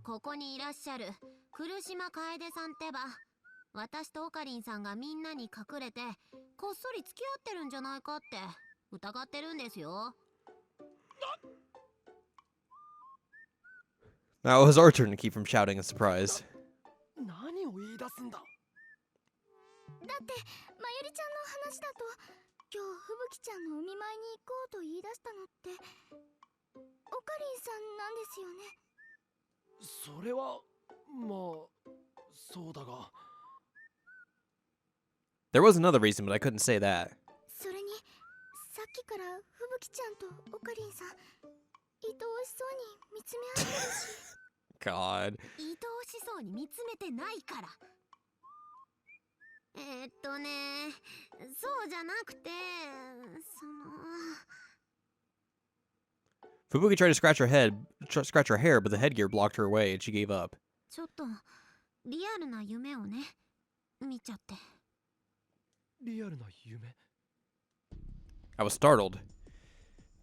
ここにいらっしゃる来島楓さんってば、私とオカリンさんがみんなに隠れてこっそり付き合ってるんじゃないかって疑ってるんですよ。Now it was our turn to keep from shouting in surprise. 何を言い出すんだ。だってまゆりちゃんの話だと、今日吹雪ちゃんのお見舞いに行こうと言い出したのってオカリンさんなんですよね。それはまあそうだが。There was another reason, but I couldn't say that. それにさっきから吹雪ちゃんとオカリンさん愛おしそうに見つめ合ってるし。God. 愛おしそうに見つめてないから。そうじゃなくて、Fubuki tried to scratch her hair, but the headgear blocked her away, and she gave up. ちょっとリアルな夢をね、見ちゃって。リアルな夢。I was startled.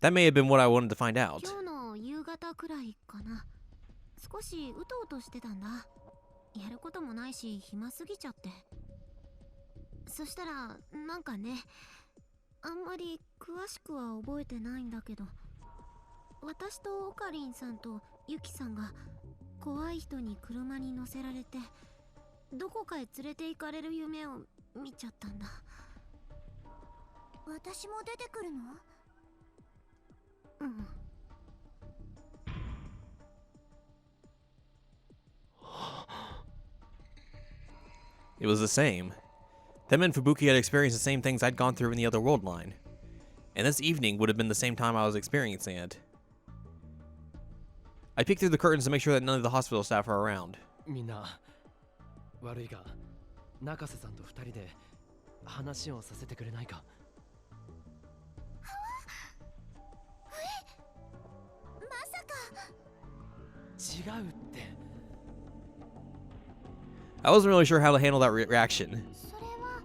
That may have been what I wanted to find out. 今日の夕方くらいかな。少しうとうとしてたんだ。やることもないし暇すぎちゃって。そしたらなんかね、あんまり詳しくは覚えてないんだけど、私とオカリンさんとユキさんが怖い人に車に乗せられてどこかへ連れて行かれる夢を見ちゃったんだ。私も出てくるの？うん。It was the same. Them and Fubuki had experienced the same things I'd gone through in the other world line. And this evening would have been the same time I was experiencing it. I peeked through the curtains to make sure that none of the hospital staff were around. みんな悪いが中瀬さんと二人で話をさせてくれないか。違うって。I wasn't really sure how to handle that reaction. それは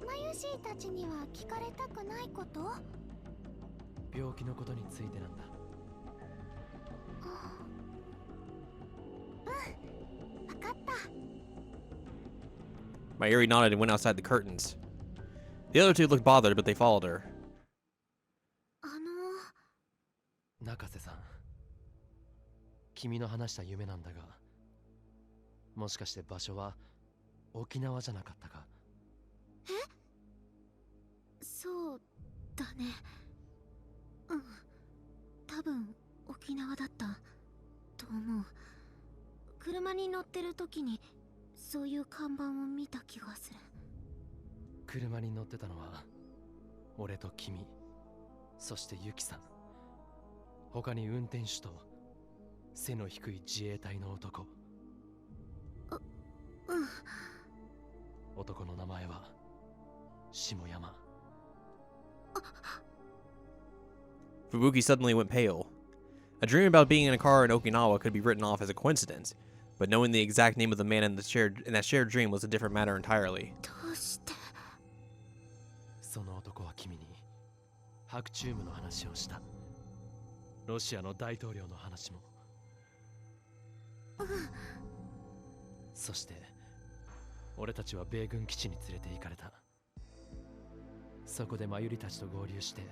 マユシーたちには聞かれたくないこと？病気のことについてなんだ。わかった。Mayuri nodded and went outside the curtains. The other two looked bothered, but they followed her. 中瀬さん、君の話した夢なんだが、もしかして場所は沖縄じゃなかったか？え？そうだね。うん。多分沖縄だったと思う。車に乗ってる時にそういう看板を見た気がする。車に乗ってたのは俺と君、そしてユキさん。他に運転手と背の低い自衛隊の男。男の名前は下山。Fubuki suddenly went pale. A dream about being in a car in Okinawa could be written off as a coincidence, but knowing the exact name of the man in that shared dream was a different matter entirely. どうして？その男は君に白チュームの話をした。ロシアの大統領の話も。そして俺たちは米軍基地に連れて行かれた。そこでマユリたちと合流して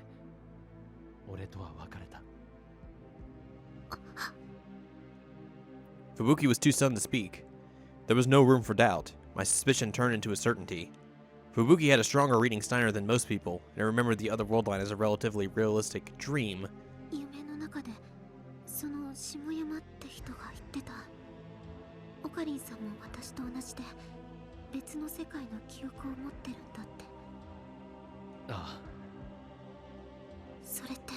俺とは別れた。Fubuki was too stunned to speak. There was no room for doubt. My suspicion turned into a certainty. Fubuki had a stronger reading Steiner than most people, and remembered the other world line as a relatively realistic dream. 夢の中でその下山って人が言ってた。オカリンさんも私と同じで別の世界の記憶を持ってるんだって。ああ。それって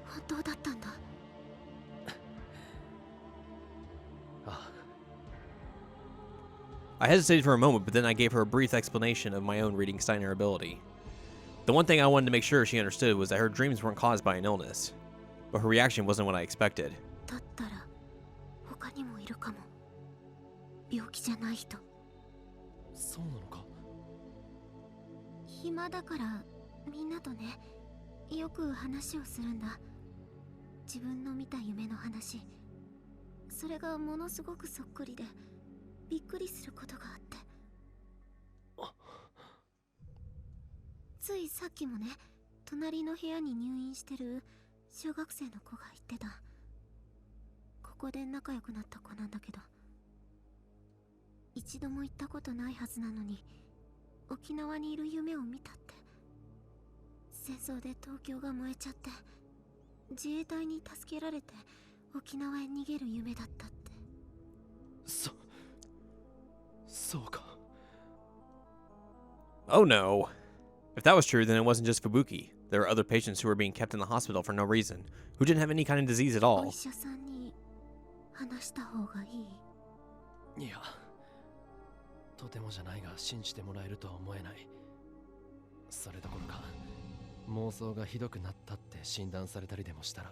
本当だったんだ。ああ。I hesitated for a moment, but then I gave her a brief explanation of my own reading Steiner ability. The one thing I wanted to make sure she understood was that her dreams weren't caused by an illness, but her reaction wasn't what I expected. だったら他にもいるかも。病気じゃない人。そうなのか？暇だからみんなとね、よく話をするんだ。自分の見た夢の話。それがものすごくそっくりでびっくりすることがあって、ついさっきもね、隣の部屋に入院してる小学生の子が言ってた。ここで仲良くなった子なんだけど、一度も行ったことないはずなのに沖縄にいる夢を見たって。戦争で東京が燃えちゃって自衛隊に助けられて沖縄へ逃げる夢だったって。そうか。 Oh no. If that was true, then it wasn't just Fubuki. There were other patients who were being kept in the hospital for no reason, who didn't have any kind of disease at お all. 医者さんに話した方がいい？いや、とてもじゃないが信じてもらえるとは思えない。それどころか妄想がひどくなったって診断されたりでもしたら。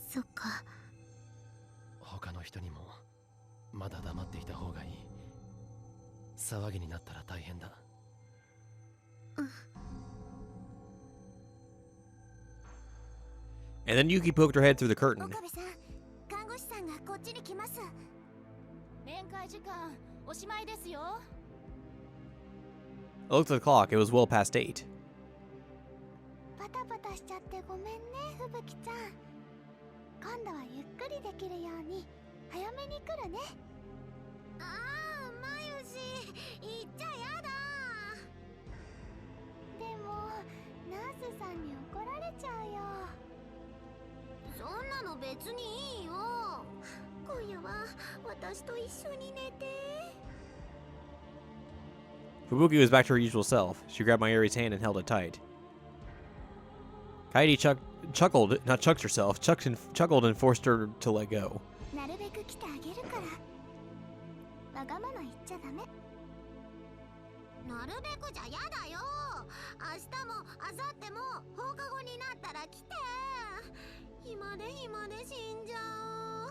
そっか。他の人にもまだ黙っていた方がいい。騒ぎになったら大変だ。And then Yuki poked her head through the 岡 curtain. 部さん、看護師さんがこっちに来ます。面会時間おしまいですよ。 I looked at the clock. It was well past 8. パタパタしちゃってごめんね、ふぶきちゃん。今度はゆっくりできるように早めに来るね。ああ、まゆし、言っちゃやだ。でもナースさんに怒られちゃうよ。そんなの別にいいよ。今夜は私と一緒に寝て。 Fubuki was back to her usual self. She grabbed Mayuri's hand and held it tight. Kaede chuckled, not chucked herself, chuckled and forced her to let go. なるべく来てあげるから。わがまま言っちゃダメ。なるべくじゃやだよ。明日も明後日も放課後になったら来て。暇で死んじゃう。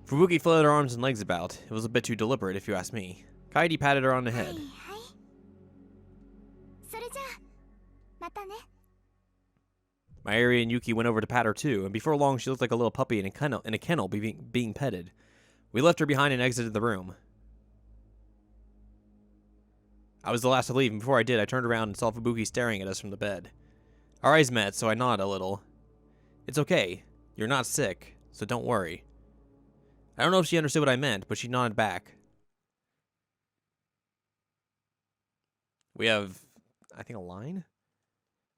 Fubuki fluttered her arms and legs about. It was a bit too deliberate, if you ask me. Kaede patted her on the はい head. はい。それじゃあまたね。 Mayuri and Yuki went over to pat her too, and before long she looked like a little puppy in a kennel being petted. We left her behind and exited the room. I was the last to leave, and before I did, I turned around and saw Fubuki staring at us from the bed. Our eyes met, so I nodded a little. It's okay. You're not sick, so don't worry. I don't know if she understood what I meant, but she nodded back. We have, I think, a line?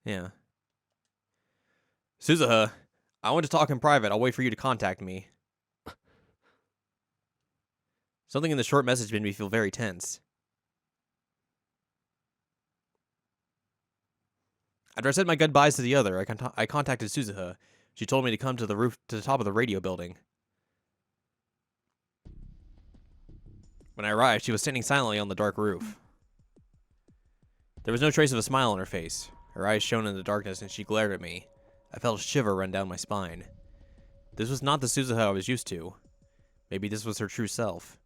Yeah. Suzuha, I want to talk in private. I'll wait for you to contact me. Something in the short message made me feel very tense. After I said my goodbyes to the other, I contacted Suzuha. She told me to come to the top of the radio building. When I arrived, she was standing silently on the dark roof. There was no trace of a smile on her face. Her eyes shone in the darkness, and she glared at me. I felt a shiver run down my spine. This was not the Suzuha I was used to. Maybe this was her true self.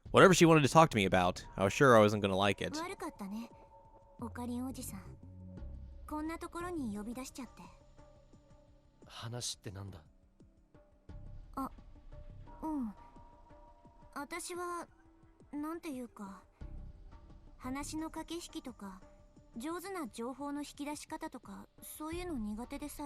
Whatever she wanted to talk to me about, I was sure I wasn't going to like it. 悪かったね、オカリンおじさん。こんなところに呼び出しちゃって。話ってなんだ。うん。私はなんていうか、話の駆け引きとか上手な情報の引き出し方とかそういうの苦手でさ。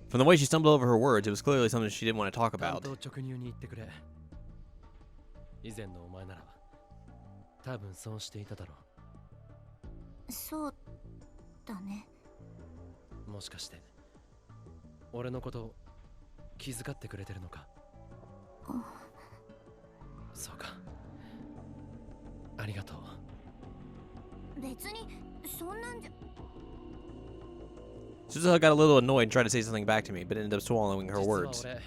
From the way she stumbled over her words, it was clearly something she didn't want to talk 単 about. 刀直入に言ってくれ。以前のお前なら多分そうしていただろそうだね。う。もしかして俺のこと気遣ってくれてるのか。そうか、ありがとう。別にそんなんじゃ。 Suzuha got a little annoyed and tried to say something back to me, but ended up swallowing her 実は words. 俺、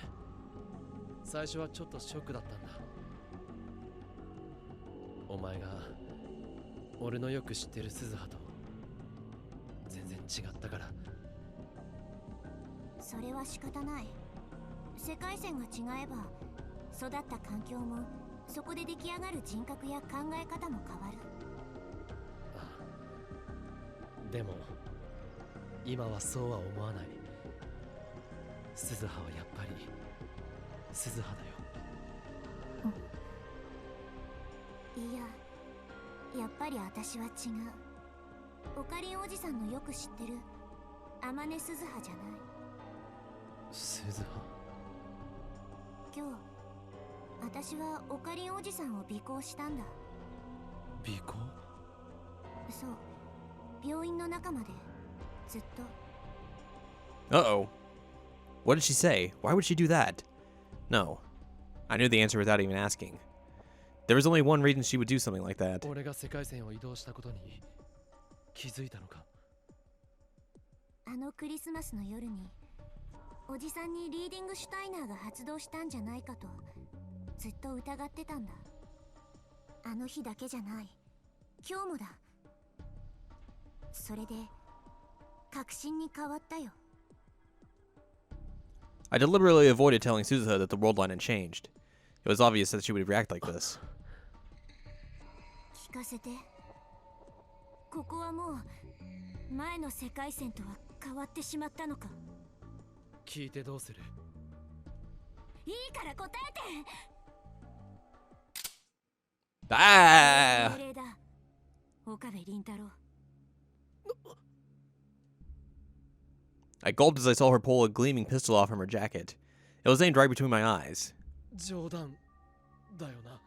最初はちょっとショックだったんだ。お前が俺のよく知ってる鈴葉と全然違ったから。それは仕方ない。世界線が違えば育った環境もそこで出来上がる人格や考え方も変わる。でも今はそうは思わない。鈴葉はやっぱり鈴葉だよ。いや、やっぱり私は違う。オカリンおじさんのよく知ってる天音鈴葉じゃない。鈴葉。今日私はオカリンおじさんを尾行したんだ。尾行？そう、病院の中までずっと。Uh-oh. What did she say? Why would she do that? No. I knew the answer without even asking. There was only one reason she would do something like that. 俺が世界線を移動したことに気づいたのか？あのクリスマスの夜におじさんにリーディングシュタイナーが発動したんじゃないかとずっと疑ってたんだ。あの日だけじゃない、今日もだ。それで確信に変わったよ。I deliberately avoided telling Suzuha that the world line had changed. It was obvious that she would react like this. 聞かせて。ここはもう前の世界線とは変わってしまったのか？聞いてどうする？いいから答えて。Ah! 命令だ、岡部倫太郎。I gulped as I saw her pull a gleaming pistol off from her jacket. It was aimed right between my eyes. 冗談だよな。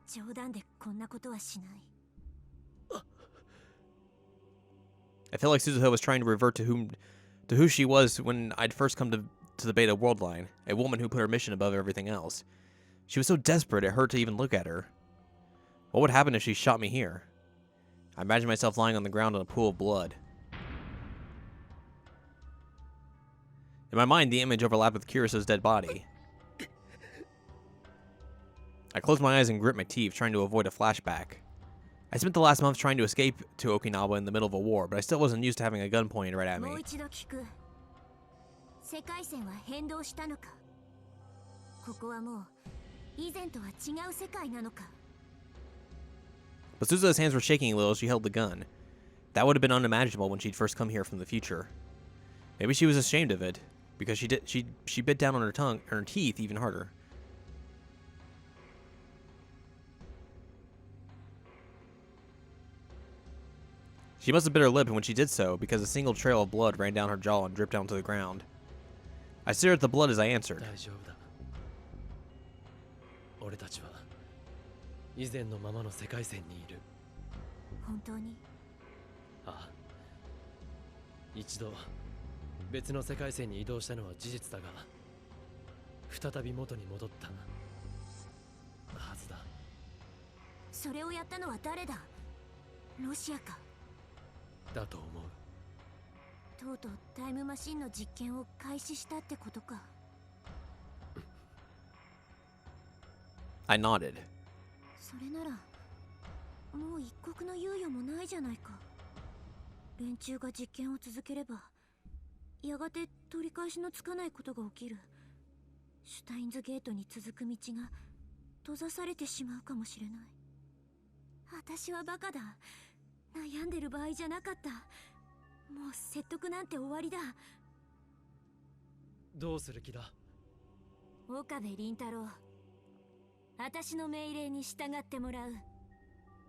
冗談でこんなことはしない。I felt like Suzuha was trying to revert to who she was when I'd first come to the Beta world line, a woman who put her mission above everything else. She was so desperate it hurt to even look at her. What would happen if she shot me here? I imagined myself lying on the ground in a pool of blood. In my mind, the image overlapped with Kiriso's dead body. I closed my eyes and gripped my teeth, trying to avoid a flashback. I spent the last month trying to escape to Okinawa in the middle of a war, but I still wasn't used to having a gun pointed right at もう me. 一度聞く。世界線は変動したのか？ここはもう以前とは違う世界なのか？ But Suzuha's hands were shaking a little as she held the gun. That would have been unimaginable when she'd first come here from the future. Maybe she was ashamed of it, because she bit down on her tongue, her teeth even harder. She must have bit her lip when she did so, because a single trail of blood ran down her jaw and dripped down to the ground. I stared at the blood as I answered. 大丈夫だ。俺たちは以前のままの世界線にいる。本当に？ああ。一度別の世界線に移動したのは事実だが、再び元に戻ったはずだ。それをやったのは誰だ？ロシアか？だと思う。とうとうタイムマシンの実験を開始したってことか。I nodded. それならもう一刻の猶予もないじゃないか。連中が実験を続ければやがて取り返しのつかないことが起きる。シュタインズゲートに続く道が閉ざされてしまうかもしれない。私はバカだ。悩んでる場合じゃなかった。もう説得なんて終わりだ。どうする気だ？岡部倫太郎、私の命令に従ってもらう。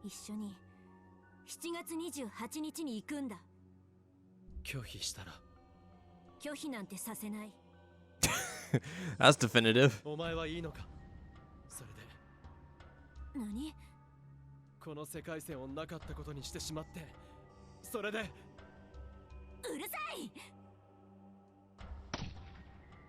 一緒に7月28日に行くんだ。拒否したら？拒否なんてさせない。That's definitive. お前はいいのか？それで何？この世界線をなかったことにしてしまって、それでうるさい！